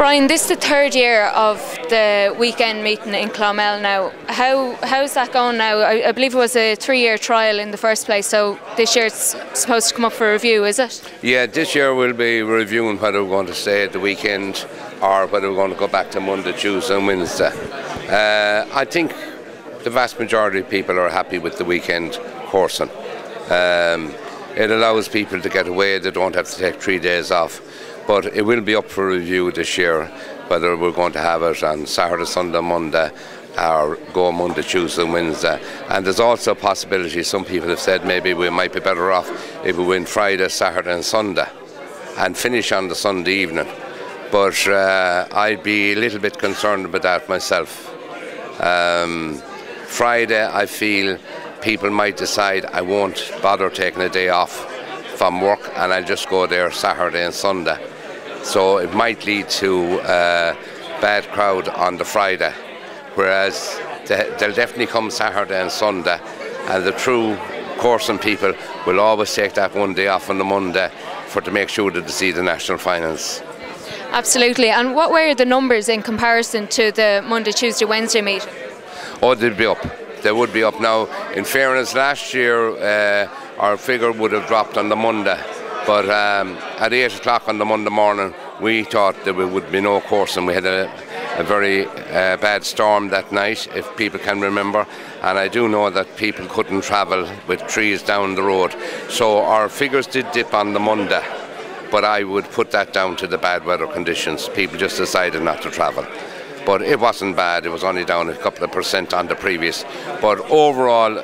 Brian, this is the third year of the weekend meeting in Clonmel now. How's that going now? I believe it was a 3-year trial in the first place, so this year it's supposed to come up for review, is it? Yeah, this year we'll be reviewing whether we're going to stay at the weekend or whether we're going to go back to Monday, Tuesday and Wednesday. I think the vast majority of people are happy with the weekend coursing. It allows people to get away, they don't have to take 3 days off. But it will be up for review this year, whether we're going to have it on Saturday, Sunday, Monday, or go Monday, Tuesday and Wednesday. And there's also a possibility, some people have said maybe we might be better off if we win Friday, Saturday and Sunday and finish on the Sunday evening. But I'd be a little bit concerned about that myself. Friday, I feel people might decide I won't bother taking a day off from work and I'll just go there Saturday and Sunday. So it might lead to a bad crowd on the Friday, whereas they'll definitely come Saturday and Sunday, and the true coursing people will always take that one day off on the Monday to make sure that they see the national finals. Absolutely. And what were the numbers in comparison to the Monday, Tuesday, Wednesday meeting? Oh, they'd be up. They would be up now. In fairness, last year our figure would have dropped on the Monday, but at 8 o'clock on the Monday morning we thought there would be no coursing. We had a very bad storm that night, if people can remember, and I do know that people couldn't travel with trees down the road, so our figures did dip on the Monday, but I would put that down to the bad weather conditions. People just decided not to travel. But it wasn't bad, it was only down a couple of percent on the previous. But overall,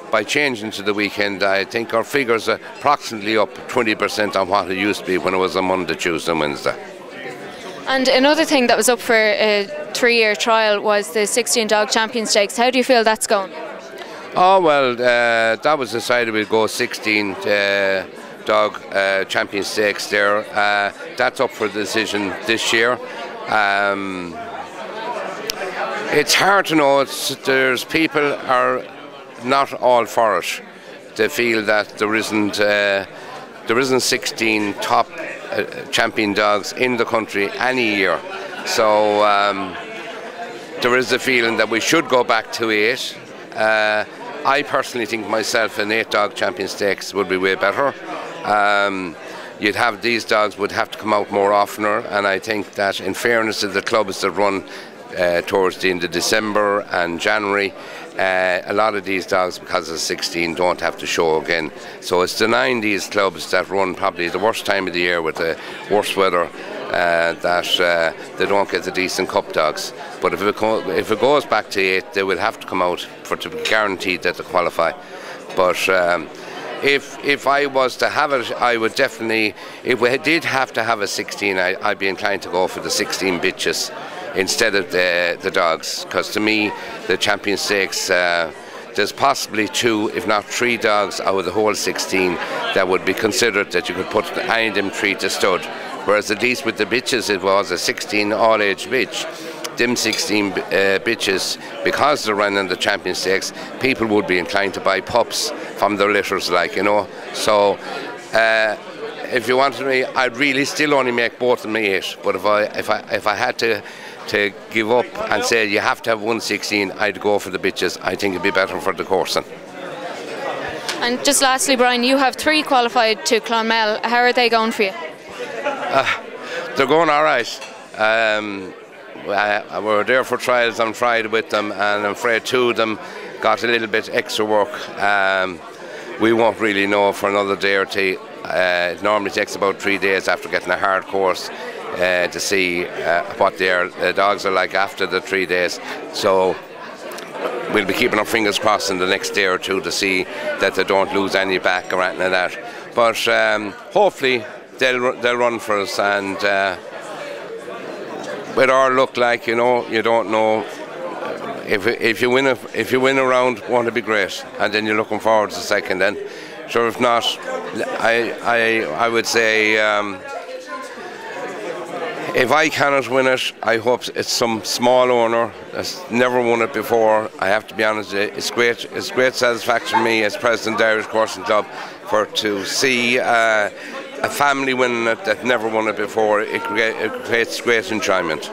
by changing to the weekend, I think our figures are approximately up 20% on what it used to be when it was a Monday, Tuesday and Wednesday. And another thing that was up for a 3-year trial was the 16 Dog Champion Stakes. How do you feel that's going? Oh well, that was decided we'd go 16 Dog Champion Stakes there. That's up for decision this year. It's hard to know. There's people are not all for it. They feel that there isn't 16 top champion dogs in the country any year. So there is a feeling that we should go back to 8. I personally think myself an 8 Dog Champion Stakes would be way better. You'd have these dogs would have to come out more oftener, and I think that in fairness to the clubs that run towards the end of December and January, a lot of these dogs, because of 16, don't have to show again. So it's denying these clubs that run probably the worst time of the year with the worst weather that they don't get the decent cup dogs. But if it goes back to 8, they will have to come out to be guaranteed that they qualify. But if I was to have it, I would definitely, if we did have to have a 16, I'd be inclined to go for the 16 bitches instead of the dogs, because to me the Champion Stakes, there's possibly 2 if not 3 dogs out of the whole 16 that would be considered that you could put any of them 3 to stud, whereas at least with the bitches it was a 16 all-age bitch. Them 16 bitches, because they're running the Champion Stakes, people would be inclined to buy pups from their litters, like, you know. So if you wanted me, I'd really still only make both of them 8. But if I had to give up and say you have to have 116, I'd go for the bitches. I think it'd be better for the coursing. And just lastly, Brian, you have 3 qualified to Clonmel. How are they going for you? They're going all right. We were there for trials on Friday with them, and I'm afraid 2 of them got a little bit extra work. We won't really know for another day or 2. It normally takes about 3 days after getting a hard course to see what the dogs are like after the 3 days. So we'll be keeping our fingers crossed in the next day or 2 to see that they don't lose any back or anything like that. But hopefully they'll run for us, and with our luck, like, you know, you don't know if you win a round, won't it be great? And then you're looking forward to the second. Then, sure, if not, I would say if I cannot win it, I hope it's some small owner that's never won it before. I have to be honest, it's great satisfaction to me as president of the Irish Coursing Club to see a family winning it that never won it before, it creates great enjoyment.